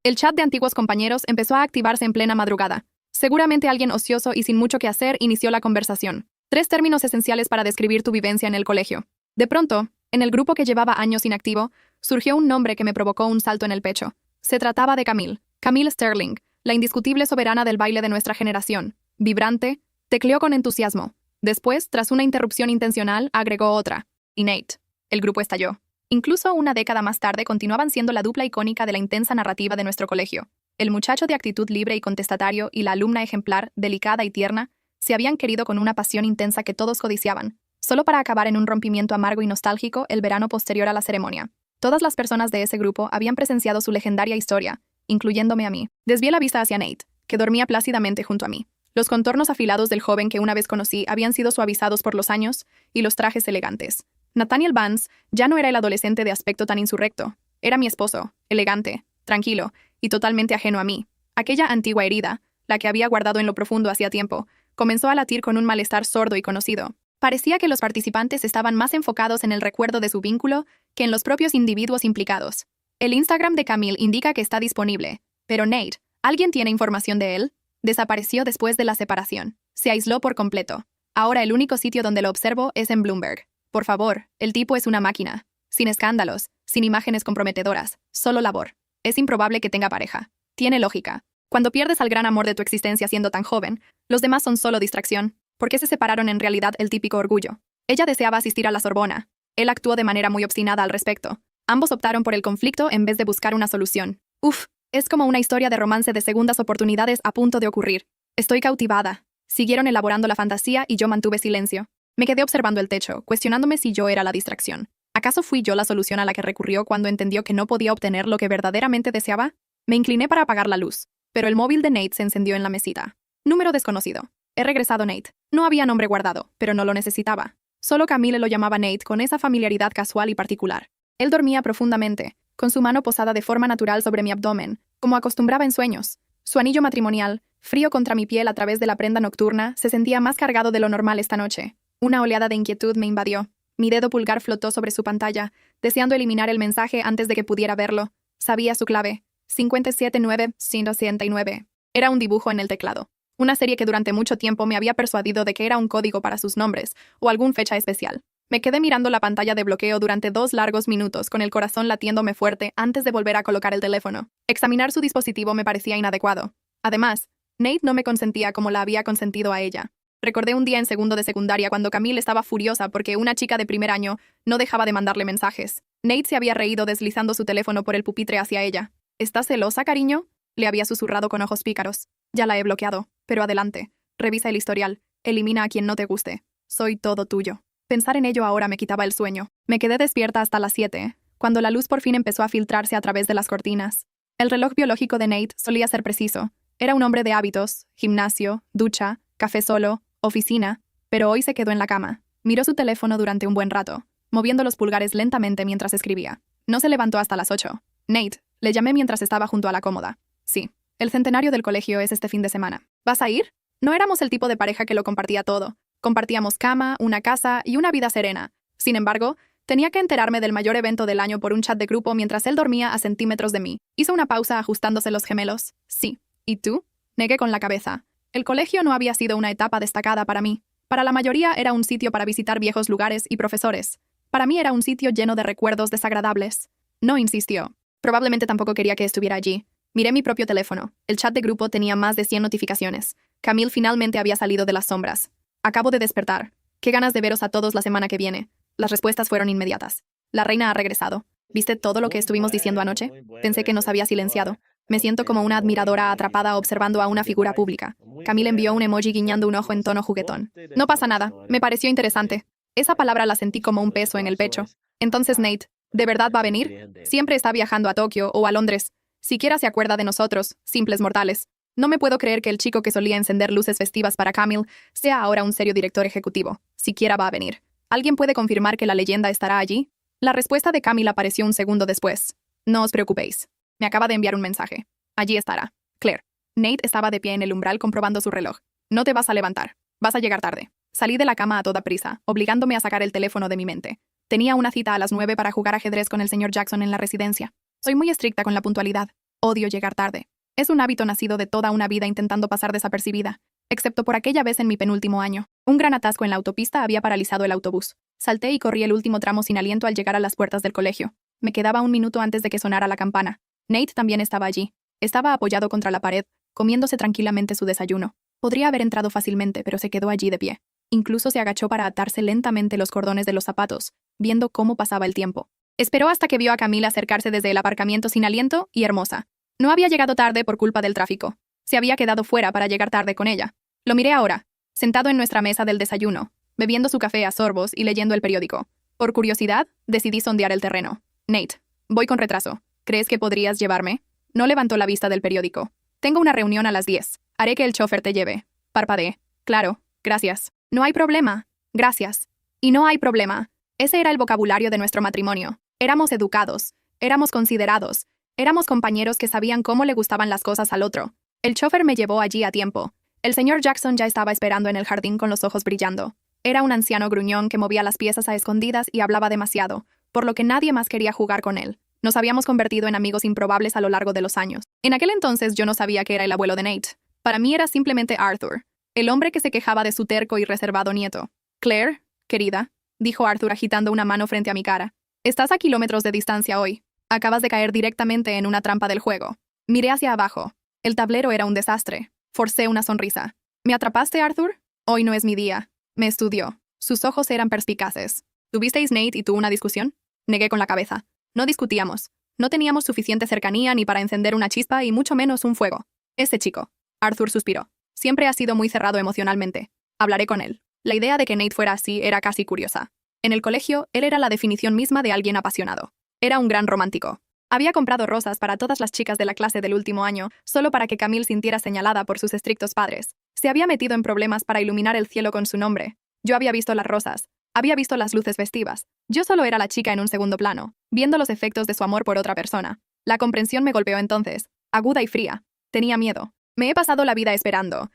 El chat de antiguos compañeros empezó a activarse en plena madrugada. Seguramente alguien ocioso y sin mucho que hacer inició la conversación. 3 términos esenciales para describir tu vivencia en el colegio. De pronto, en el grupo que llevaba años inactivo, surgió un nombre que me provocó un salto en el pecho. Se trataba de Camille. Camille Sterling, la indiscutible soberana del baile de nuestra generación. Vibrante, tecleó con entusiasmo. Después, tras una interrupción intencional, agregó otra. Y Nate. El grupo estalló. Incluso una década más tarde continuaban siendo la dupla icónica de la intensa narrativa de nuestro colegio. El muchacho de actitud libre y contestatario y la alumna ejemplar, delicada y tierna, se habían querido con una pasión intensa que todos codiciaban, solo para acabar en un rompimiento amargo y nostálgico el verano posterior a la ceremonia. Todas las personas de ese grupo habían presenciado su legendaria historia, incluyéndome a mí. Desvié la vista hacia Nate, que dormía plácidamente junto a mí. Los contornos afilados del joven que una vez conocí habían sido suavizados por los años y los trajes elegantes. Nathaniel Vance ya no era el adolescente de aspecto tan insurrecto. Era mi esposo, elegante, tranquilo y totalmente ajeno a mí. Aquella antigua herida, la que había guardado en lo profundo hacía tiempo, comenzó a latir con un malestar sordo y conocido. Parecía que los participantes estaban más enfocados en el recuerdo de su vínculo que en los propios individuos implicados. El Instagram de Camille indica que está disponible, pero Nate, ¿alguien tiene información de él? Desapareció después de la separación. Se aisló por completo. Ahora el único sitio donde lo observo es en Bloomberg. Por favor, el tipo es una máquina. Sin escándalos, sin imágenes comprometedoras, solo labor. Es improbable que tenga pareja. Tiene lógica. Cuando pierdes al gran amor de tu existencia siendo tan joven, los demás son solo distracción. ¿Por qué se separaron en realidad el típico orgullo? Ella deseaba asistir a la Sorbona. Él actuó de manera muy obstinada al respecto. Ambos optaron por el conflicto en vez de buscar una solución. Uf, es como una historia de romance de segundas oportunidades a punto de ocurrir. Estoy cautivada. Siguieron elaborando la fantasía y yo mantuve silencio. Me quedé observando el techo, cuestionándome si yo era la distracción. ¿Acaso fui yo la solución a la que recurrió cuando entendió que no podía obtener lo que verdaderamente deseaba? Me incliné para apagar la luz, pero el móvil de Nate se encendió en la mesita. Número desconocido. He regresado, Nate. No había nombre guardado, pero no lo necesitaba. Solo Camille lo llamaba Nate con esa familiaridad casual y particular. Él dormía profundamente, con su mano posada de forma natural sobre mi abdomen, como acostumbraba en sueños. Su anillo matrimonial, frío contra mi piel a través de la prenda nocturna, se sentía más cargado de lo normal esta noche. Una oleada de inquietud me invadió. Mi dedo pulgar flotó sobre su pantalla, deseando eliminar el mensaje antes de que pudiera verlo. Sabía su clave. 579-169. Era un dibujo en el teclado. Una serie que durante mucho tiempo me había persuadido de que era un código para sus nombres o algún fecha especial. Me quedé mirando la pantalla de bloqueo durante 2 largos minutos con el corazón latiéndome fuerte antes de volver a colocar el teléfono. Examinar su dispositivo me parecía inadecuado. Además, Nate no me consentía como la había consentido a ella. Recordé un día en segundo de secundaria cuando Camille estaba furiosa porque una chica de primer año no dejaba de mandarle mensajes. Nate se había reído deslizando su teléfono por el pupitre hacia ella. ¿Estás celosa, cariño?, le había susurrado con ojos pícaros. Ya la he bloqueado, pero adelante. Revisa el historial. Elimina a quien no te guste. Soy todo tuyo. Pensar en ello ahora me quitaba el sueño. Me quedé despierta hasta las 7, cuando la luz por fin empezó a filtrarse a través de las cortinas. El reloj biológico de Nate solía ser preciso. Era un hombre de hábitos, gimnasio, ducha, café solo, oficina, pero hoy se quedó en la cama. Miró su teléfono durante un buen rato, moviendo los pulgares lentamente mientras escribía. No se levantó hasta las 8. Nate, le llamé mientras estaba junto a la cómoda. Sí, el centenario del colegio es este fin de semana. ¿Vas a ir? No éramos el tipo de pareja que lo compartía todo. Compartíamos cama, una casa y una vida serena. Sin embargo, tenía que enterarme del mayor evento del año por un chat de grupo mientras él dormía a centímetros de mí. Hizo una pausa ajustándose los gemelos. Sí. ¿Y tú? Negué con la cabeza. El colegio no había sido una etapa destacada para mí. Para la mayoría era un sitio para visitar viejos lugares y profesores. Para mí era un sitio lleno de recuerdos desagradables. No insistió. Probablemente tampoco quería que estuviera allí. Miré mi propio teléfono. El chat de grupo tenía más de 100 notificaciones. Camille finalmente había salido de las sombras. Acabo de despertar. Qué ganas de veros a todos la semana que viene. Las respuestas fueron inmediatas. La reina ha regresado. ¿Viste todo lo que estuvimos diciendo anoche? Pensé que nos había silenciado. Me siento como una admiradora atrapada observando a una figura pública. Camille envió un emoji guiñando un ojo en tono juguetón. No pasa nada. Me pareció interesante. Esa palabra la sentí como un peso en el pecho. Entonces, Nate, ¿de verdad va a venir? Siempre está viajando a Tokio o a Londres. Siquiera se acuerda de nosotros, simples mortales. No me puedo creer que el chico que solía encender luces festivas para Camille sea ahora un serio director ejecutivo. Siquiera va a venir. ¿Alguien puede confirmar que la leyenda estará allí? La respuesta de Camille apareció un segundo después. No os preocupéis. Me acaba de enviar un mensaje. Allí estará. Claire. Nate estaba de pie en el umbral comprobando su reloj. No te vas a levantar. Vas a llegar tarde. Salí de la cama a toda prisa, obligándome a sacar el teléfono de mi mente. Tenía una cita a las 9 para jugar ajedrez con el señor Jackson en la residencia. Soy muy estricta con la puntualidad. Odio llegar tarde. Es un hábito nacido de toda una vida intentando pasar desapercibida, excepto por aquella vez en mi penúltimo año. Un gran atasco en la autopista había paralizado el autobús. Salté y corrí el último tramo sin aliento al llegar a las puertas del colegio. Me quedaba un minuto antes de que sonara la campana. Nate también estaba allí. Estaba apoyado contra la pared, comiéndose tranquilamente su desayuno. Podría haber entrado fácilmente, pero se quedó allí de pie. Incluso se agachó para atarse lentamente los cordones de los zapatos, viendo cómo pasaba el tiempo. Esperó hasta que vio a Camille acercarse desde el aparcamiento sin aliento y hermosa. No había llegado tarde por culpa del tráfico. Se había quedado fuera para llegar tarde con ella. Lo miré ahora, sentado en nuestra mesa del desayuno, bebiendo su café a sorbos y leyendo el periódico. Por curiosidad, decidí sondear el terreno. Nate, voy con retraso. ¿Crees que podrías llevarme? No levantó la vista del periódico. Tengo una reunión a las 10. Haré que el chofer te lleve. Parpadeé. Claro, gracias. No hay problema. Gracias. Y no hay problema. Ese era el vocabulario de nuestro matrimonio. Éramos educados. Éramos considerados. Éramos compañeros que sabían cómo le gustaban las cosas al otro. El chofer me llevó allí a tiempo. El señor Jackson ya estaba esperando en el jardín con los ojos brillando. Era un anciano gruñón que movía las piezas a escondidas y hablaba demasiado, por lo que nadie más quería jugar con él. Nos habíamos convertido en amigos improbables a lo largo de los años. En aquel entonces yo no sabía que era el abuelo de Nate. Para mí era simplemente Arthur, el hombre que se quejaba de su terco y reservado nieto. Claire, querida, dijo Arthur agitando una mano frente a mi cara. Estás a kilómetros de distancia hoy. Acabas de caer directamente en una trampa del juego. Miré hacia abajo. El tablero era un desastre. Forcé una sonrisa. ¿Me atrapaste, Arthur? Hoy no es mi día. Me estudió. Sus ojos eran perspicaces. ¿Tuvisteis Nate y tú una discusión? Negué con la cabeza. No discutíamos. No teníamos suficiente cercanía ni para encender una chispa y mucho menos un fuego. Ese chico. Arthur suspiró. Siempre ha sido muy cerrado emocionalmente. Hablaré con él. La idea de que Nate fuera así era casi curiosa. En el colegio, él era la definición misma de alguien apasionado. Era un gran romántico. Había comprado rosas para todas las chicas de la clase del último año, solo para que Camille sintiera señalada por sus estrictos padres. Se había metido en problemas para iluminar el cielo con su nombre. Yo había visto las rosas. Había visto las luces festivas. Yo solo era la chica en un segundo plano, viendo los efectos de su amor por otra persona. La comprensión me golpeó entonces, aguda y fría. Tenía miedo. Me he pasado la vida esperando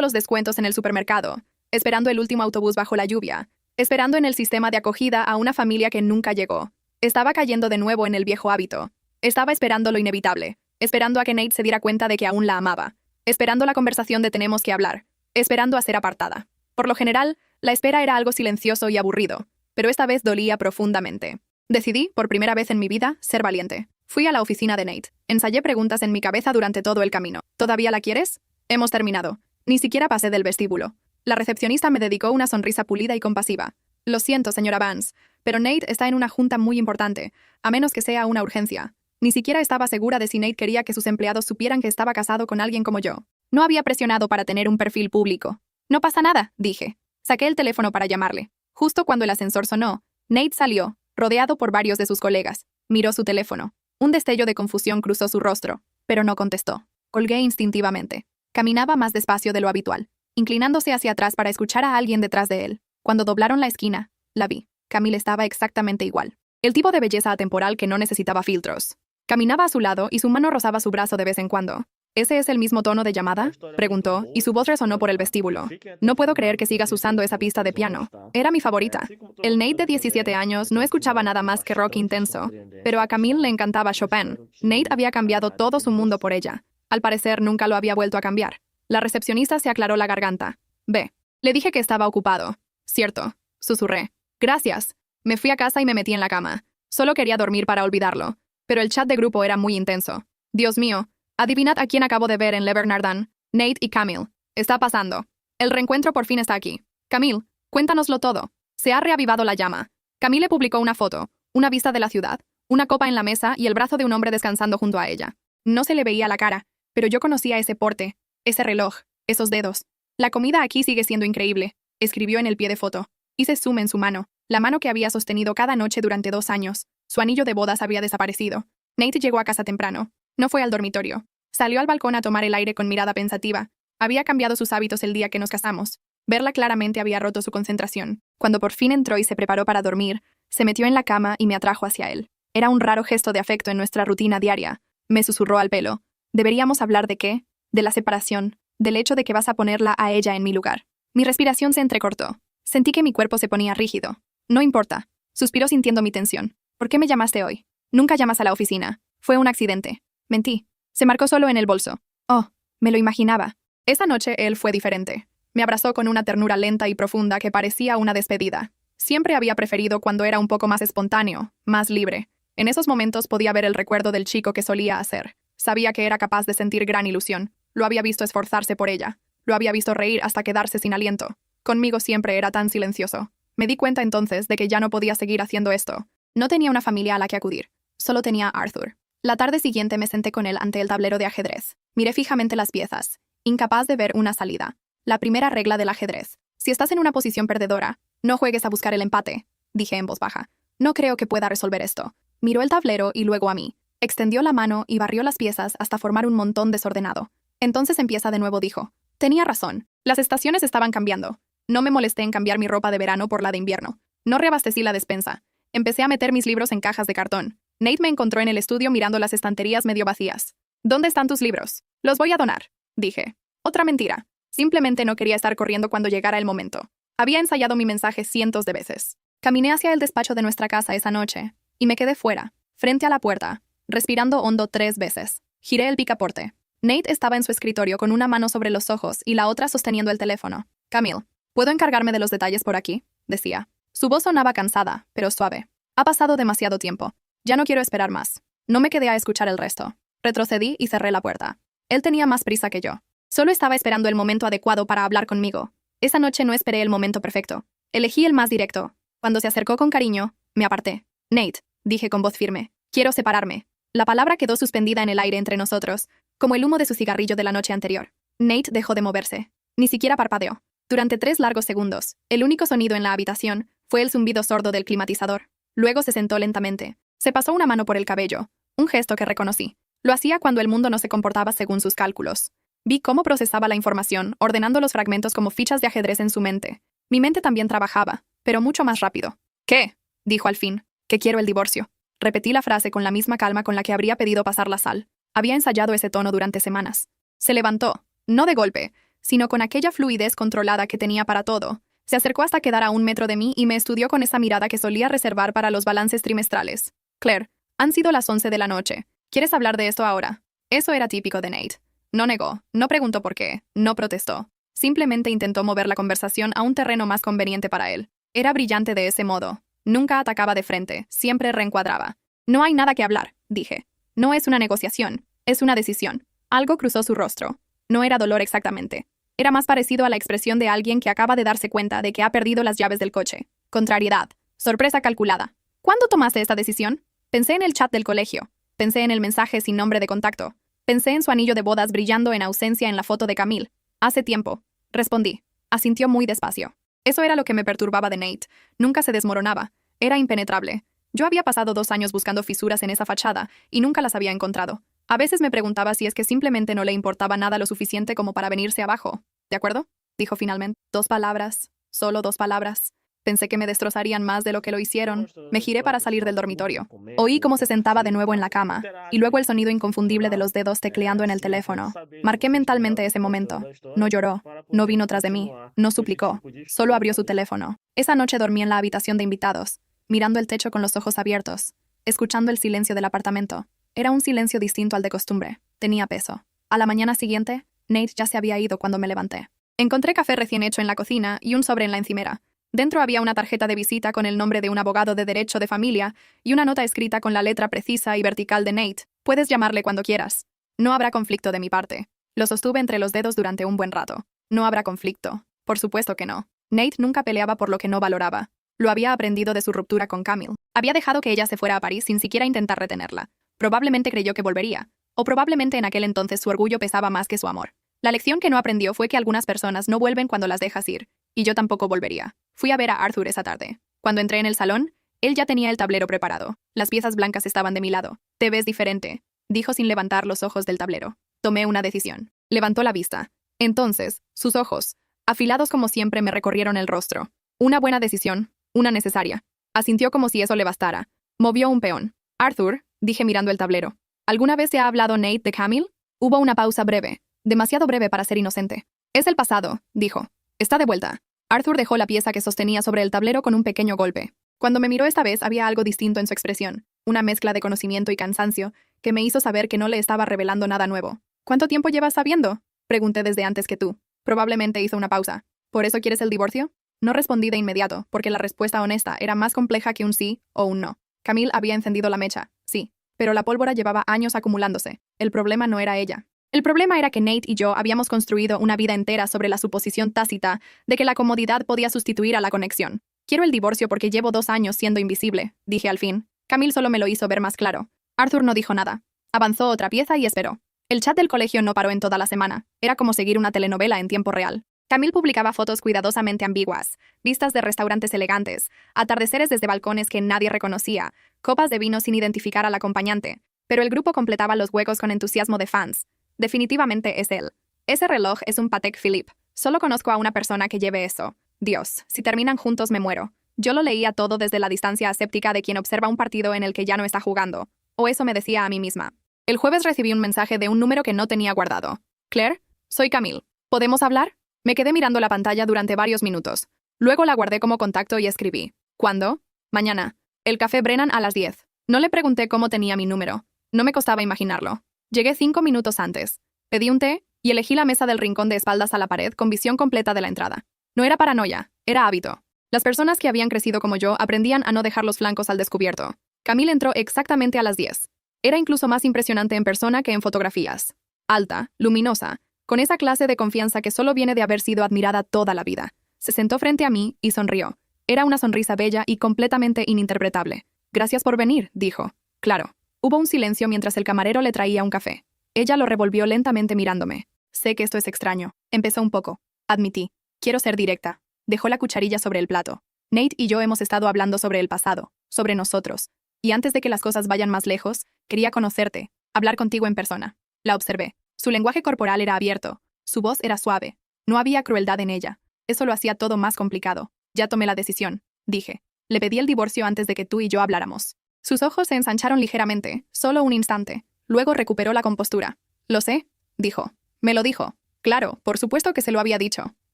los descuentos en el supermercado, esperando el último autobús bajo la lluvia, esperando en el sistema de acogida a una familia que nunca llegó. Estaba cayendo de nuevo en el viejo hábito. Estaba esperando lo inevitable, esperando a que Nate se diera cuenta de que aún la amaba, esperando la conversación de tenemos que hablar, esperando a ser apartada. Por lo general, la espera era algo silencioso y aburrido, pero esta vez dolía profundamente. Decidí, por primera vez en mi vida, ser valiente. Fui a la oficina de Nate. Ensayé preguntas en mi cabeza durante todo el camino. ¿Todavía la quieres? Hemos terminado. Ni siquiera pasé del vestíbulo. La recepcionista me dedicó una sonrisa pulida y compasiva. Lo siento, señora Vance, pero Nate está en una junta muy importante, a menos que sea una urgencia. Ni siquiera estaba segura de si Nate quería que sus empleados supieran que estaba casado con alguien como yo. No había presionado para tener un perfil público. No pasa nada, dije. Saqué el teléfono para llamarle. Justo cuando el ascensor sonó, Nate salió, rodeado por varios de sus colegas. Miró su teléfono. Un destello de confusión cruzó su rostro, pero no contestó. Colgué instintivamente. Caminaba más despacio de lo habitual, inclinándose hacia atrás para escuchar a alguien detrás de él. Cuando doblaron la esquina, la vi. Camille estaba exactamente igual. El tipo de belleza atemporal que no necesitaba filtros. Caminaba a su lado y su mano rozaba su brazo de vez en cuando. ¿Ese es el mismo tono de llamada?, preguntó, y su voz resonó por el vestíbulo. No puedo creer que sigas usando esa pista de piano. Era mi favorita. El Nate de 17 años no escuchaba nada más que rock intenso, pero a Camille le encantaba Chopin. Nate había cambiado todo su mundo por ella. Al parecer, nunca lo había vuelto a cambiar. La recepcionista se aclaró la garganta. Ve. Le dije que estaba ocupado. Cierto. Susurré. Gracias. Me fui a casa y me metí en la cama. Solo quería dormir para olvidarlo. Pero el chat de grupo era muy intenso. Dios mío. Adivinad a quién acabo de ver en Le Bernardin. Nate y Camille. Está pasando. El reencuentro por fin está aquí. Camille, cuéntanoslo todo. Se ha reavivado la llama. Camille publicó una foto, una vista de la ciudad, una copa en la mesa y el brazo de un hombre descansando junto a ella. No se le veía la cara, pero yo conocía ese porte, ese reloj, esos dedos. La comida aquí sigue siendo increíble, escribió en el pie de foto. Hice zoom en su mano, la mano que había sostenido cada noche durante 2 años. Su anillo de bodas había desaparecido. Nate llegó a casa temprano. No fue al dormitorio. Salió al balcón a tomar el aire con mirada pensativa. Había cambiado sus hábitos el día que nos casamos. Verla claramente había roto su concentración. Cuando por fin entró y se preparó para dormir, se metió en la cama y me atrajo hacia él. Era un raro gesto de afecto en nuestra rutina diaria. Me susurró al pelo. ¿Deberíamos hablar de qué? De la separación, del hecho de que vas a ponerla a ella en mi lugar. Mi respiración se entrecortó. Sentí que mi cuerpo se ponía rígido. No importa. Suspiró sintiendo mi tensión. ¿Por qué me llamaste hoy? Nunca llamas a la oficina. Fue un accidente. Mentí. Se marcó solo en el bolso. Oh, me lo imaginaba. Esa noche él fue diferente. Me abrazó con una ternura lenta y profunda que parecía una despedida. Siempre había preferido cuando era un poco más espontáneo, más libre. En esos momentos podía ver el recuerdo del chico que solía hacer. Sabía que era capaz de sentir gran ilusión. Lo había visto esforzarse por ella. Lo había visto reír hasta quedarse sin aliento. Conmigo siempre era tan silencioso. Me di cuenta entonces de que ya no podía seguir haciendo esto. No tenía una familia a la que acudir. Solo tenía a Arthur. La tarde siguiente me senté con él ante el tablero de ajedrez. Miré fijamente las piezas, incapaz de ver una salida. La primera regla del ajedrez. Si estás en una posición perdedora, no juegues a buscar el empate, dije en voz baja. No creo que pueda resolver esto. Miró el tablero y luego a mí. Extendió la mano y barrió las piezas hasta formar un montón desordenado. Entonces empieza de nuevo, dijo. Tenía razón. Las estaciones estaban cambiando. No me molesté en cambiar mi ropa de verano por la de invierno. No reabastecí la despensa. Empecé a meter mis libros en cajas de cartón. Nate me encontró en el estudio mirando las estanterías medio vacías. ¿Dónde están tus libros? Los voy a donar, dije. Otra mentira. Simplemente no quería estar corriendo cuando llegara el momento. Había ensayado mi mensaje cientos de veces. Caminé hacia el despacho de nuestra casa esa noche y me quedé fuera, frente a la puerta, respirando hondo 3 veces. Giré el picaporte. Nate estaba en su escritorio con una mano sobre los ojos y la otra sosteniendo el teléfono. Camille, ¿puedo encargarme de los detalles por aquí?, decía. Su voz sonaba cansada, pero suave. Ha pasado demasiado tiempo. Ya no quiero esperar más. No me quedé a escuchar el resto. Retrocedí y cerré la puerta. Él tenía más prisa que yo. Solo estaba esperando el momento adecuado para hablar conmigo. Esa noche no esperé el momento perfecto. Elegí el más directo. Cuando se acercó con cariño, me aparté. Nate, dije con voz firme, quiero separarme. La palabra quedó suspendida en el aire entre nosotros, como el humo de su cigarrillo de la noche anterior. Nate dejó de moverse. Ni siquiera parpadeó. Durante 3 largos segundos, el único sonido en la habitación fue el zumbido sordo del climatizador. Luego se sentó lentamente. Se pasó una mano por el cabello, un gesto que reconocí. Lo hacía cuando el mundo no se comportaba según sus cálculos. Vi cómo procesaba la información, ordenando los fragmentos como fichas de ajedrez en su mente. Mi mente también trabajaba, pero mucho más rápido. ¿Qué?, dijo al fin. Que quiero el divorcio. Repetí la frase con la misma calma con la que habría pedido pasar la sal. Había ensayado ese tono durante semanas. Se levantó, no de golpe, sino con aquella fluidez controlada que tenía para todo. Se acercó hasta quedar a 1 metro de mí y me estudió con esa mirada que solía reservar para los balances trimestrales. Claire, han sido las 11 de la noche. ¿Quieres hablar de esto ahora? Eso era típico de Nate. No negó, no preguntó por qué, no protestó. Simplemente intentó mover la conversación a un terreno más conveniente para él. Era brillante de ese modo. Nunca atacaba de frente, siempre reencuadraba. No hay nada que hablar, dije. No es una negociación, es una decisión. Algo cruzó su rostro. No era dolor exactamente. Era más parecido a la expresión de alguien que acaba de darse cuenta de que ha perdido las llaves del coche. Contrariedad. Sorpresa calculada. ¿Cuándo tomaste esta decisión? Pensé en el chat del colegio. Pensé en el mensaje sin nombre de contacto. Pensé en su anillo de bodas brillando en ausencia en la foto de Camille. Hace tiempo. Respondí. Asintió muy despacio. Eso era lo que me perturbaba de Nate. Nunca se desmoronaba. Era impenetrable. Yo había pasado 2 años buscando fisuras en esa fachada y nunca las había encontrado. A veces me preguntaba si es que simplemente no le importaba nada lo suficiente como para venirse abajo. ¿De acuerdo?, dijo finalmente. 2 palabras. Solo 2 palabras. Pensé que me destrozarían más de lo que lo hicieron. Me giré para salir del dormitorio. Oí cómo se sentaba de nuevo en la cama, y luego el sonido inconfundible de los dedos tecleando en el teléfono. Marqué mentalmente ese momento. No lloró, no vino tras de mí, no suplicó, solo abrió su teléfono. Esa noche dormí en la habitación de invitados, mirando el techo con los ojos abiertos, escuchando el silencio del apartamento. Era un silencio distinto al de costumbre. Tenía peso. A la mañana siguiente, Nate ya se había ido cuando me levanté. Encontré café recién hecho en la cocina y un sobre en la encimera. Dentro había una tarjeta de visita con el nombre de un abogado de derecho de familia y una nota escrita con la letra precisa y vertical de Nate. Puedes llamarle cuando quieras. No habrá conflicto de mi parte. Lo sostuve entre los dedos durante un buen rato. No habrá conflicto. Por supuesto que no. Nate nunca peleaba por lo que no valoraba. Lo había aprendido de su ruptura con Camille. Había dejado que ella se fuera a París sin siquiera intentar retenerla. Probablemente creyó que volvería. O probablemente en aquel entonces su orgullo pesaba más que su amor. La lección que no aprendió fue que algunas personas no vuelven cuando las dejas ir. Y yo tampoco volvería. Fui a ver a Arthur esa tarde. Cuando entré en el salón, él ya tenía el tablero preparado. Las piezas blancas estaban de mi lado. Te ves diferente, dijo sin levantar los ojos del tablero. Tomé una decisión. Levantó la vista. Entonces, sus ojos, afilados como siempre, me recorrieron el rostro. Una buena decisión, una necesaria. Asintió como si eso le bastara. Movió un peón. Arthur, dije mirando el tablero. ¿Alguna vez te ha hablado Nate de Camille? Hubo una pausa breve, demasiado breve para ser inocente. Es el pasado, dijo. Está de vuelta. Arthur dejó la pieza que sostenía sobre el tablero con un pequeño golpe. Cuando me miró esta vez había algo distinto en su expresión, una mezcla de conocimiento y cansancio que me hizo saber que no le estaba revelando nada nuevo. ¿Cuánto tiempo llevas sabiendo? Pregunté desde antes que tú. Probablemente hizo una pausa. ¿Por eso quieres el divorcio? No respondí de inmediato, porque la respuesta honesta era más compleja que un sí o un no. Camille había encendido la mecha, sí, pero la pólvora llevaba años acumulándose. El problema no era ella. El problema era que Nate y yo habíamos construido una vida entera sobre la suposición tácita de que la comodidad podía sustituir a la conexión. Quiero el divorcio porque llevo 2 años siendo invisible, dije al fin. Camille solo me lo hizo ver más claro. Arthur no dijo nada. Avanzó otra pieza y esperó. El chat del colegio no paró en toda la semana. Era como seguir una telenovela en tiempo real. Camille publicaba fotos cuidadosamente ambiguas, vistas de restaurantes elegantes, atardeceres desde balcones que nadie reconocía, copas de vino sin identificar al acompañante. Pero el grupo completaba los huecos con entusiasmo de fans. Definitivamente es él. Ese reloj es un Patek Philippe. Solo conozco a una persona que lleve eso. Dios, si terminan juntos me muero. Yo lo leía todo desde la distancia aséptica de quien observa un partido en el que ya no está jugando. O eso me decía a mí misma. El jueves recibí un mensaje de un número que no tenía guardado. Claire, soy Camille. ¿Podemos hablar? Me quedé mirando la pantalla durante varios minutos. Luego la guardé como contacto y escribí. ¿Cuándo? Mañana. El café Brennan a las 10. No le pregunté cómo tenía mi número. No me costaba imaginarlo. Llegué 5 minutos antes. Pedí un té y elegí la mesa del rincón de espaldas a la pared con visión completa de la entrada. No era paranoia, era hábito. Las personas que habían crecido como yo aprendían a no dejar los flancos al descubierto. Camille entró exactamente a las 10. Era incluso más impresionante en persona que en fotografías. Alta, luminosa, con esa clase de confianza que solo viene de haber sido admirada toda la vida. Se sentó frente a mí y sonrió. Era una sonrisa bella y completamente ininterpretable. Gracias por venir, dijo. Claro. Hubo un silencio mientras el camarero le traía un café. Ella lo revolvió lentamente mirándome. Sé que esto es extraño. Empezó un poco. Admití. Quiero ser directa. Dejó la cucharilla sobre el plato. Nate y yo hemos estado hablando sobre el pasado, sobre nosotros. Y antes de que las cosas vayan más lejos, quería conocerte, hablar contigo en persona. La observé. Su lenguaje corporal era abierto. Su voz era suave. No había crueldad en ella. Eso lo hacía todo más complicado. Ya tomé la decisión, dije. Le pedí el divorcio antes de que tú y yo habláramos. Sus ojos se ensancharon ligeramente, solo un instante. Luego recuperó la compostura. Lo sé, dijo. Me lo dijo. Claro, por supuesto que se lo había dicho.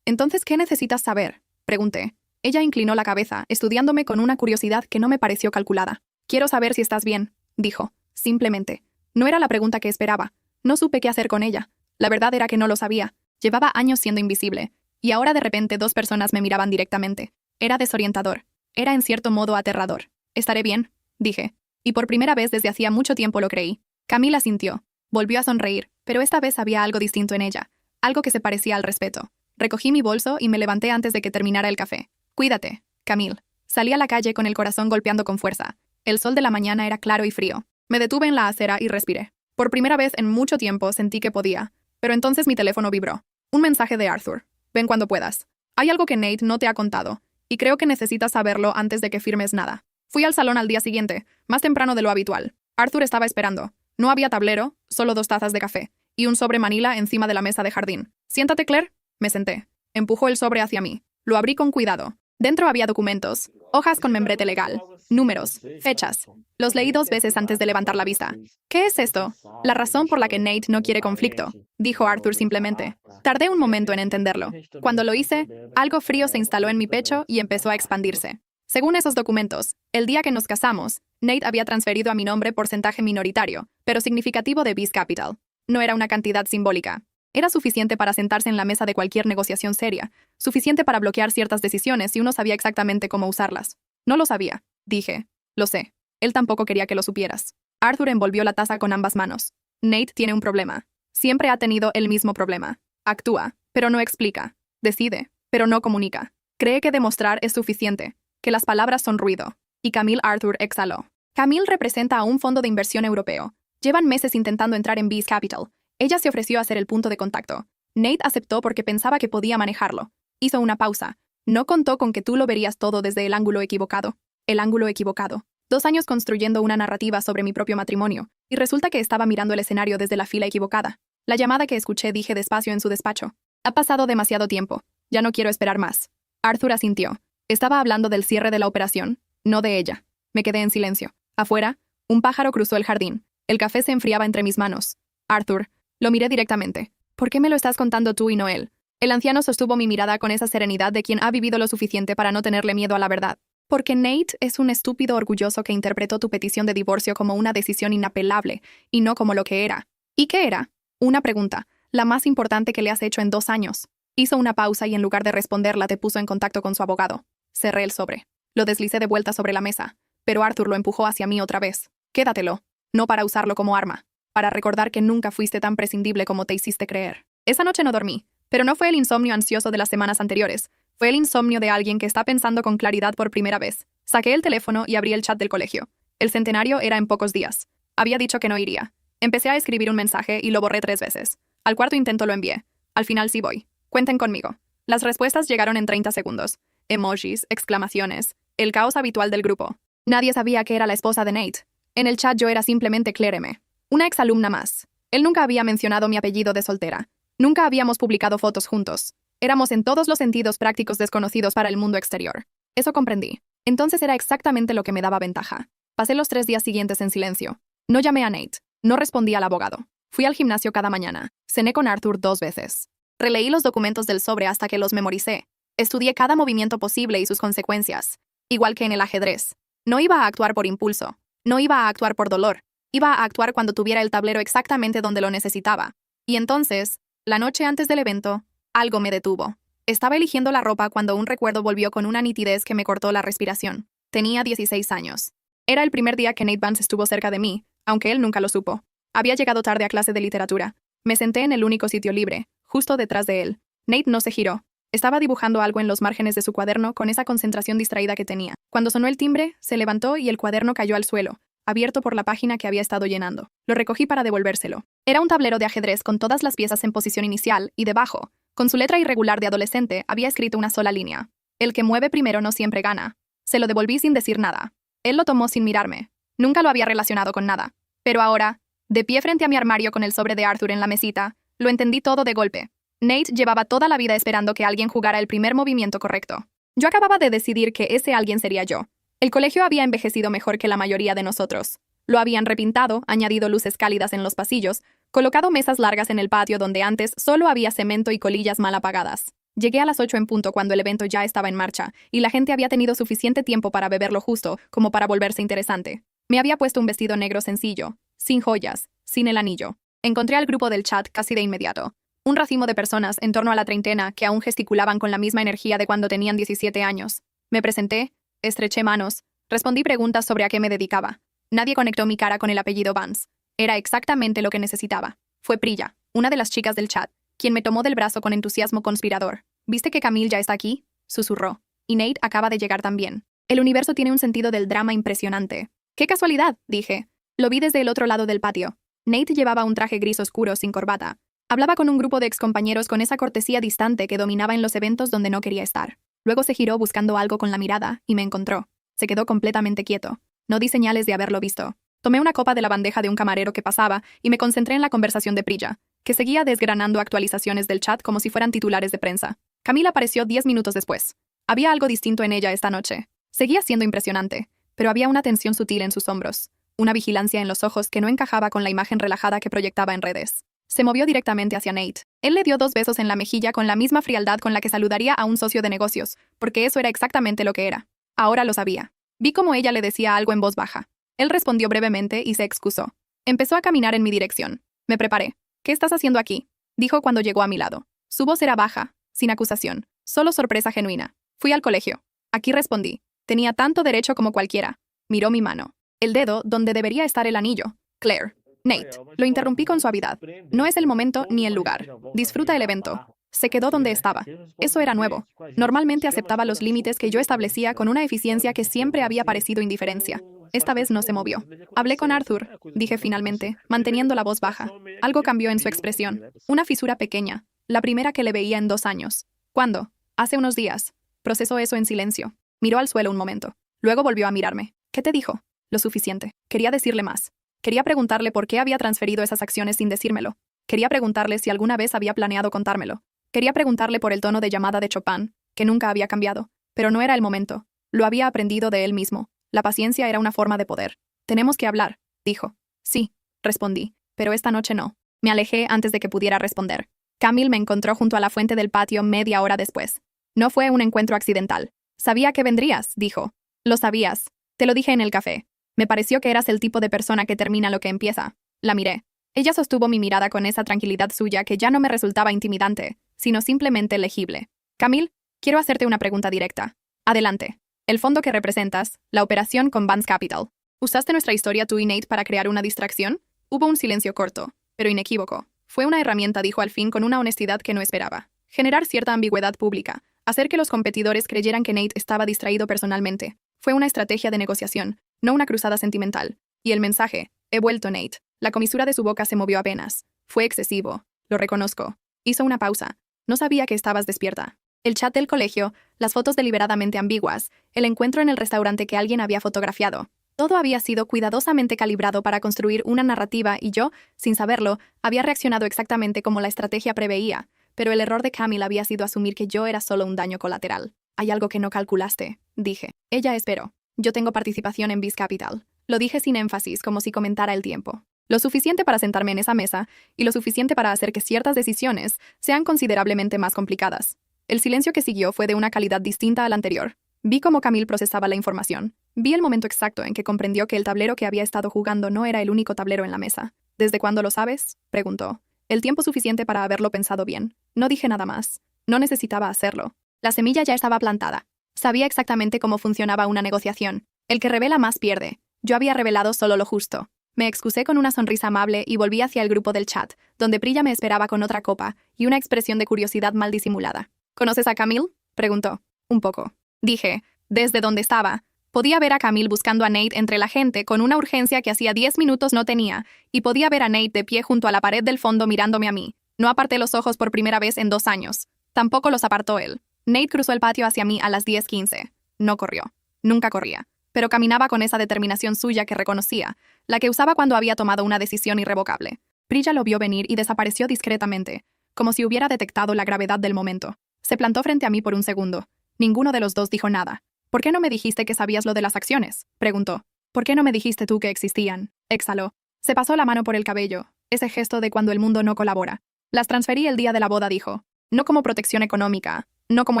Entonces, ¿qué necesitas saber? Pregunté. Ella inclinó la cabeza, estudiándome con una curiosidad que no me pareció calculada. Quiero saber si estás bien, dijo. Simplemente. No era la pregunta que esperaba. No supe qué hacer con ella. La verdad era que no lo sabía. Llevaba años siendo invisible. Y ahora de repente 2 personas me miraban directamente. Era desorientador. Era en cierto modo aterrador. ¿Estaré bien?, dije. Y por primera vez desde hacía mucho tiempo lo creí. Camila sintió. Volvió a sonreír, pero esta vez había algo distinto en ella. Algo que se parecía al respeto. Recogí mi bolso y me levanté antes de que terminara el café. Cuídate, Camille. Salí a la calle con el corazón golpeando con fuerza. El sol de la mañana era claro y frío. Me detuve en la acera y respiré. Por primera vez en mucho tiempo sentí que podía. Pero entonces mi teléfono vibró. Un mensaje de Arthur. Ven cuando puedas. Hay algo que Nate no te ha contado, y creo que necesitas saberlo antes de que firmes nada. Fui al salón al día siguiente, más temprano de lo habitual. Arthur estaba esperando. No había tablero, solo 2 tazas de café, y un sobre manila encima de la mesa de jardín. Siéntate, Claire. Me senté. Empujó el sobre hacia mí. Lo abrí con cuidado. Dentro había documentos, hojas con membrete legal, números, fechas. Los leí 2 veces antes de levantar la vista. ¿Qué es esto? La razón por la que Nate no quiere conflicto, dijo Arthur simplemente. Tardé un momento en entenderlo. Cuando lo hice, algo frío se instaló en mi pecho y empezó a expandirse. Según esos documentos, el día que nos casamos, Nate había transferido a mi nombre porcentaje minoritario, pero significativo de Beast Capital. No era una cantidad simbólica. Era suficiente para sentarse en la mesa de cualquier negociación seria, suficiente para bloquear ciertas decisiones si uno sabía exactamente cómo usarlas. No lo sabía, dije. Lo sé. Él tampoco quería que lo supieras. Arthur envolvió la taza con ambas manos. Nate tiene un problema. Siempre ha tenido el mismo problema. Actúa, pero no explica. Decide, pero no comunica. Cree que demostrar es suficiente, que las palabras son ruido. Y Camille Arthur exhaló. Camille representa a un fondo de inversión europeo. Llevan meses intentando entrar en Beast Capital. Ella se ofreció a ser el punto de contacto. Nate aceptó porque pensaba que podía manejarlo. Hizo una pausa. No contó con que tú lo verías todo desde el ángulo equivocado. El ángulo equivocado. 2 años construyendo una narrativa sobre mi propio matrimonio, y resulta que estaba mirando el escenario desde la fila equivocada. La llamada que escuché dije despacio en su despacho. Ha pasado demasiado tiempo. Ya no quiero esperar más. Arthur asintió. Estaba hablando del cierre de la operación, no de ella. Me quedé en silencio. Afuera, un pájaro cruzó el jardín. El café se enfriaba entre mis manos. Arthur. Lo miré directamente. ¿Por qué me lo estás contando tú y no él? El anciano sostuvo mi mirada con esa serenidad de quien ha vivido lo suficiente para no tenerle miedo a la verdad. Porque Nate es un estúpido orgulloso que interpretó tu petición de divorcio como una decisión inapelable y no como lo que era. ¿Y qué era? Una pregunta, la más importante que le has hecho en 2 años. Hizo una pausa y en lugar de responderla te puso en contacto con su abogado. Cerré el sobre. Lo deslicé de vuelta sobre la mesa, pero Arthur lo empujó hacia mí otra vez. Quédatelo. No para usarlo como arma. Para recordar que nunca fuiste tan prescindible como te hiciste creer. Esa noche no dormí, pero no fue el insomnio ansioso de las semanas anteriores. Fue el insomnio de alguien que está pensando con claridad por primera vez. Saqué el teléfono y abrí el chat del colegio. El centenario era en pocos días. Había dicho que no iría. Empecé a escribir un mensaje y lo borré 3 veces. Al cuarto intento lo envié. Al final sí voy. Cuenten conmigo. Las respuestas llegaron en 30 segundos. Emojis, exclamaciones. El caos habitual del grupo. Nadie sabía que era la esposa de Nate. En el chat yo era simplemente Claire M., una exalumna más. Él nunca había mencionado mi apellido de soltera. Nunca habíamos publicado fotos juntos. Éramos en todos los sentidos prácticos desconocidos para el mundo exterior. Eso comprendí. Entonces era exactamente lo que me daba ventaja. Pasé los 3 días siguientes en silencio. No llamé a Nate. No respondí al abogado. Fui al gimnasio cada mañana. Cené con Arthur 2 veces. Releí los documentos del sobre hasta que los memoricé. Estudié cada movimiento posible y sus consecuencias. Igual que en el ajedrez. No iba a actuar por impulso. No iba a actuar por dolor. Iba a actuar cuando tuviera el tablero exactamente donde lo necesitaba. Y entonces, la noche antes del evento, algo me detuvo. Estaba eligiendo la ropa cuando un recuerdo volvió con una nitidez que me cortó la respiración. Tenía 16 años. Era el primer día que Nate Vance estuvo cerca de mí, aunque él nunca lo supo. Había llegado tarde a clase de literatura. Me senté en el único sitio libre, justo detrás de él. Nate no se giró. Estaba dibujando algo en los márgenes de su cuaderno con esa concentración distraída que tenía. Cuando sonó el timbre, se levantó y el cuaderno cayó al suelo, abierto por la página que había estado llenando. Lo recogí para devolvérselo. Era un tablero de ajedrez con todas las piezas en posición inicial y debajo, con su letra irregular de adolescente, había escrito una sola línea. El que mueve primero no siempre gana. Se lo devolví sin decir nada. Él lo tomó sin mirarme. Nunca lo había relacionado con nada. Pero ahora, de pie frente a mi armario con el sobre de Arthur en la mesita, lo entendí todo de golpe. Nate llevaba toda la vida esperando que alguien jugara el primer movimiento correcto. Yo acababa de decidir que ese alguien sería yo. El colegio había envejecido mejor que la mayoría de nosotros. Lo habían repintado, añadido luces cálidas en los pasillos, colocado mesas largas en el patio donde antes solo había cemento y colillas mal apagadas. Llegué a las 8 en punto cuando el evento ya estaba en marcha, y la gente había tenido suficiente tiempo para beber lo justo como para volverse interesante. Me había puesto un vestido negro sencillo, sin joyas, sin el anillo. Encontré al grupo del chat casi de inmediato. Un racimo de personas en torno a la treintena que aún gesticulaban con la misma energía de cuando tenían 17 años. Me presenté, estreché manos, respondí preguntas sobre a qué me dedicaba. Nadie conectó mi cara con el apellido Vance. Era exactamente lo que necesitaba. Fue Priya, una de las chicas del chat, quien me tomó del brazo con entusiasmo conspirador. ¿Viste que Camille ya está aquí?, susurró. Y Nate acaba de llegar también. El universo tiene un sentido del drama impresionante. ¡Qué casualidad!, dije. Lo vi desde el otro lado del patio. Nate llevaba un traje gris oscuro sin corbata. Hablaba con un grupo de excompañeros con esa cortesía distante que dominaba en los eventos donde no quería estar. Luego se giró buscando algo con la mirada y me encontró. Se quedó completamente quieto. No di señales de haberlo visto. Tomé una copa de la bandeja de un camarero que pasaba y me concentré en la conversación de Priya, que seguía desgranando actualizaciones del chat como si fueran titulares de prensa. Camila apareció 10 minutos después. Había algo distinto en ella esta noche. Seguía siendo impresionante, pero había una tensión sutil en sus hombros, una vigilancia en los ojos que no encajaba con la imagen relajada que proyectaba en redes. Se movió directamente hacia Nate. Él le dio 2 besos en la mejilla con la misma frialdad con la que saludaría a un socio de negocios, porque eso era exactamente lo que era. Ahora lo sabía. Vi cómo ella le decía algo en voz baja. Él respondió brevemente y se excusó. Empezó a caminar en mi dirección. Me preparé. ¿Qué estás haciendo aquí?, dijo cuando llegó a mi lado. Su voz era baja, sin acusación, solo sorpresa genuina. Fui al colegio. Aquí respondí. Tenía tanto derecho como cualquiera. Miró mi mano. El dedo donde debería estar el anillo. Claire. Nate. Lo interrumpí con suavidad. No es el momento ni el lugar. Disfruta el evento. Se quedó donde estaba. Eso era nuevo. Normalmente aceptaba los límites que yo establecía con una eficiencia que siempre había parecido indiferencia. Esta vez no se movió. Hablé con Arthur, dije finalmente, manteniendo la voz baja. Algo cambió en su expresión. Una fisura pequeña, la primera que le veía en 2 años. ¿Cuándo? Hace unos días. Procesó eso en silencio. Miró al suelo un momento. Luego volvió a mirarme. ¿Qué te dijo? Lo suficiente. Quería decirle más. Quería preguntarle por qué había transferido esas acciones sin decírmelo. Quería preguntarle si alguna vez había planeado contármelo. Quería preguntarle por el tono de llamada de Chopin, que nunca había cambiado. Pero no era el momento. Lo había aprendido de él mismo. La paciencia era una forma de poder. Tenemos que hablar, dijo. Sí, respondí, pero esta noche no. Me alejé antes de que pudiera responder. Camille me encontró junto a la fuente del patio media hora después. No fue un encuentro accidental. Sabía que vendrías, dijo. Lo sabías. Te lo dije en el café. Me pareció que eras el tipo de persona que termina lo que empieza. La miré. Ella sostuvo mi mirada con esa tranquilidad suya que ya no me resultaba intimidante, sino simplemente legible. Camille, quiero hacerte una pregunta directa. Adelante. El fondo que representas, la operación con Vance Capital. ¿Usaste nuestra historia tú y Nate para crear una distracción? Hubo un silencio corto, pero inequívoco. Fue una herramienta, dijo al fin con una honestidad que no esperaba. Generar cierta ambigüedad pública, hacer que los competidores creyeran que Nate estaba distraído personalmente. Fue una estrategia de negociación, no una cruzada sentimental. Y el mensaje, he vuelto Nate. La comisura de su boca se movió apenas. Fue excesivo. Lo reconozco. Hizo una pausa. No sabía que estabas despierta. El chat del colegio, las fotos deliberadamente ambiguas, el encuentro en el restaurante que alguien había fotografiado. Todo había sido cuidadosamente calibrado para construir una narrativa y yo, sin saberlo, había reaccionado exactamente como la estrategia preveía, pero el error de Camille había sido asumir que yo era solo un daño colateral. Hay algo que no calculaste, dije. Ella esperó. Yo tengo participación en Vance Capital. Lo dije sin énfasis, como si comentara el tiempo. Lo suficiente para sentarme en esa mesa y lo suficiente para hacer que ciertas decisiones sean considerablemente más complicadas. El silencio que siguió fue de una calidad distinta al anterior. Vi cómo Camille procesaba la información. Vi el momento exacto en que comprendió que el tablero que había estado jugando no era el único tablero en la mesa. ¿Desde cuándo lo sabes?, preguntó. El tiempo suficiente para haberlo pensado bien. No dije nada más. No necesitaba hacerlo. La semilla ya estaba plantada. Sabía exactamente cómo funcionaba una negociación. El que revela más pierde. Yo había revelado solo lo justo. Me excusé con una sonrisa amable y volví hacia el grupo del chat, donde Priya me esperaba con otra copa y una expresión de curiosidad mal disimulada. ¿Conoces a Camille?, preguntó. Un poco. Dije, desde donde estaba. Podía ver a Camille buscando a Nate entre la gente con una urgencia que hacía 10 minutos no tenía, y podía ver a Nate de pie junto a la pared del fondo mirándome a mí. No aparté los ojos por primera vez en 2 años. Tampoco los apartó él. Nate cruzó el patio hacia mí a las 10:15. No corrió. Nunca corría. Pero caminaba con esa determinación suya que reconocía, la que usaba cuando había tomado una decisión irrevocable. Priya lo vio venir y desapareció discretamente, como si hubiera detectado la gravedad del momento. Se plantó frente a mí por un segundo. Ninguno de los dos dijo nada. ¿Por qué no me dijiste que sabías lo de las acciones?, preguntó. ¿Por qué no me dijiste tú que existían?, exhaló. Se pasó la mano por el cabello, ese gesto de cuando el mundo no colabora. Las transferí el día de la boda, dijo. No como protección económica, no como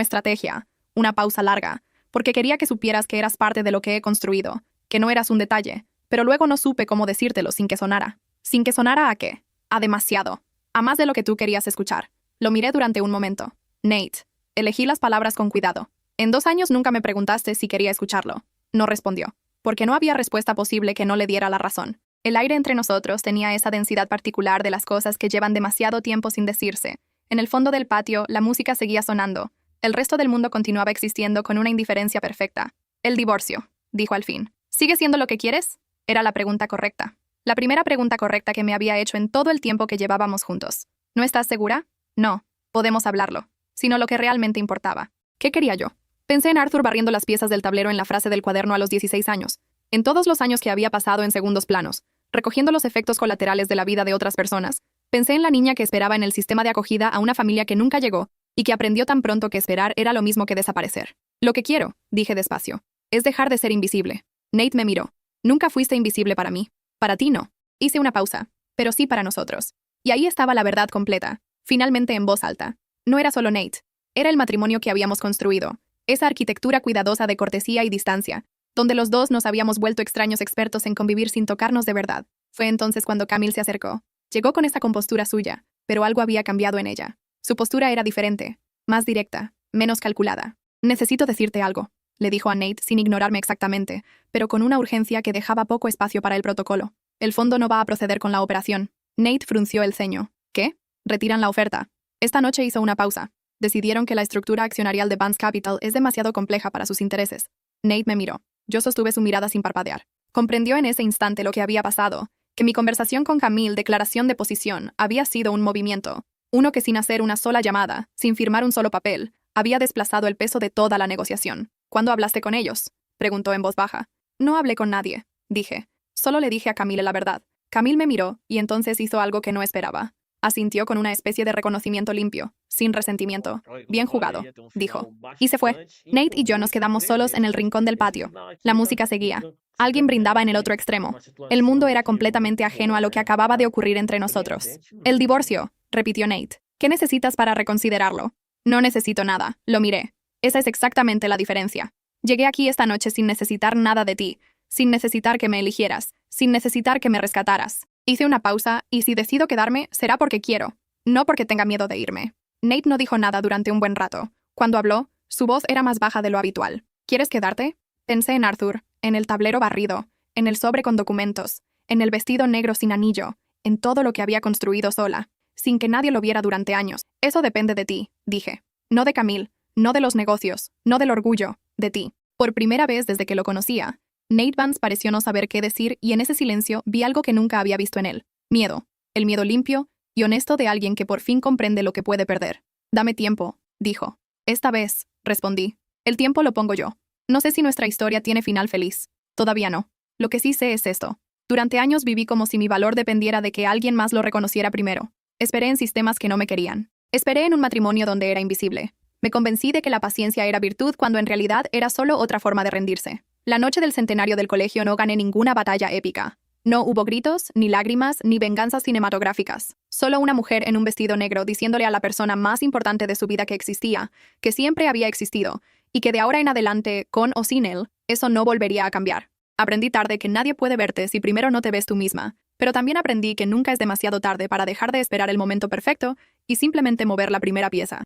estrategia. Una pausa larga. Porque quería que supieras que eras parte de lo que he construido, que no eras un detalle, pero luego no supe cómo decírtelo sin que sonara. ¿Sin que sonara a qué? A demasiado. A más de lo que tú querías escuchar. Lo miré durante un momento. Nate. Elegí las palabras con cuidado. En 2 años nunca me preguntaste si quería escucharlo. No respondió. Porque no había respuesta posible que no le diera la razón. El aire entre nosotros tenía esa densidad particular de las cosas que llevan demasiado tiempo sin decirse. En el fondo del patio, la música seguía sonando. El resto del mundo continuaba existiendo con una indiferencia perfecta. El divorcio, dijo al fin. ¿Sigue siendo lo que quieres? Era la pregunta correcta. La primera pregunta correcta que me había hecho en todo el tiempo que llevábamos juntos. ¿No estás segura? No. Podemos hablarlo. Sino lo que realmente importaba. ¿Qué quería yo? Pensé en Arthur barriendo las piezas del tablero en la frase del cuaderno a los 16 años. En todos los años que había pasado en segundos planos, recogiendo los efectos colaterales de la vida de otras personas. Pensé en la niña que esperaba en el sistema de acogida a una familia que nunca llegó, y que aprendió tan pronto que esperar era lo mismo que desaparecer. Lo que quiero, dije despacio, es dejar de ser invisible. Nate me miró. Nunca fuiste invisible para mí. Para ti no. Hice una pausa, pero sí para nosotros. Y ahí estaba la verdad completa, finalmente en voz alta. No era solo Nate. Era el matrimonio que habíamos construido. Esa arquitectura cuidadosa de cortesía y distancia, donde los dos nos habíamos vuelto extraños expertos en convivir sin tocarnos de verdad. Fue entonces cuando Camille se acercó. Llegó con esa compostura suya, pero algo había cambiado en ella. Su postura era diferente, más directa, menos calculada. Necesito decirte algo, le dijo a Nate sin ignorarme exactamente, pero con una urgencia que dejaba poco espacio para el protocolo. El fondo no va a proceder con la operación. Nate frunció el ceño. ¿Qué? Retiran la oferta. Esta noche hizo una pausa. Decidieron que la estructura accionarial de Vance Capital es demasiado compleja para sus intereses. Nate me miró. Yo sostuve su mirada sin parpadear. Comprendió en ese instante lo que había pasado, que mi conversación con Camille, declaración de posición, había sido un movimiento. Uno que sin hacer una sola llamada, sin firmar un solo papel, había desplazado el peso de toda la negociación. ¿Cuándo hablaste con ellos?, preguntó en voz baja. No hablé con nadie, dije. Solo le dije a Camille la verdad. Camille me miró, y entonces hizo algo que no esperaba. Asintió con una especie de reconocimiento limpio, sin resentimiento. Bien jugado, dijo. Y se fue. Nate y yo nos quedamos solos en el rincón del patio. La música seguía. Alguien brindaba en el otro extremo. El mundo era completamente ajeno a lo que acababa de ocurrir entre nosotros. El divorcio, repitió Nate. ¿Qué necesitas para reconsiderarlo? No necesito nada, lo miré. Esa es exactamente la diferencia. Llegué aquí esta noche sin necesitar nada de ti, sin necesitar que me eligieras, sin necesitar que me rescataras. Hice una pausa y si decido quedarme será porque quiero, no porque tenga miedo de irme. Nate no dijo nada durante un buen rato. Cuando habló, su voz era más baja de lo habitual. ¿Quieres quedarte? Pensé en Arthur, en el tablero barrido, en el sobre con documentos, en el vestido negro sin anillo, en todo lo que había construido sola, sin que nadie lo viera durante años. Eso depende de ti, dije. No de Camille, no de los negocios, no del orgullo, de ti. Por primera vez desde que lo conocía, Nate Vance pareció no saber qué decir y en ese silencio vi algo que nunca había visto en él. Miedo. El miedo limpio y honesto de alguien que por fin comprende lo que puede perder. Dame tiempo, dijo. Esta vez, respondí. El tiempo lo pongo yo. No sé si nuestra historia tiene final feliz. Todavía no. Lo que sí sé es esto. Durante años viví como si mi valor dependiera de que alguien más lo reconociera primero. Esperé en sistemas que no me querían. Esperé en un matrimonio donde era invisible. Me convencí de que la paciencia era virtud cuando en realidad era solo otra forma de rendirse. La noche del centenario del colegio no gané ninguna batalla épica. No hubo gritos, ni lágrimas, ni venganzas cinematográficas. Solo una mujer en un vestido negro diciéndole a la persona más importante de su vida que existía, que siempre había existido, y que de ahora en adelante, con o sin él, eso no volvería a cambiar. Aprendí tarde que nadie puede verte si primero no te ves tú misma, pero también aprendí que nunca es demasiado tarde para dejar de esperar el momento perfecto y simplemente mover la primera pieza.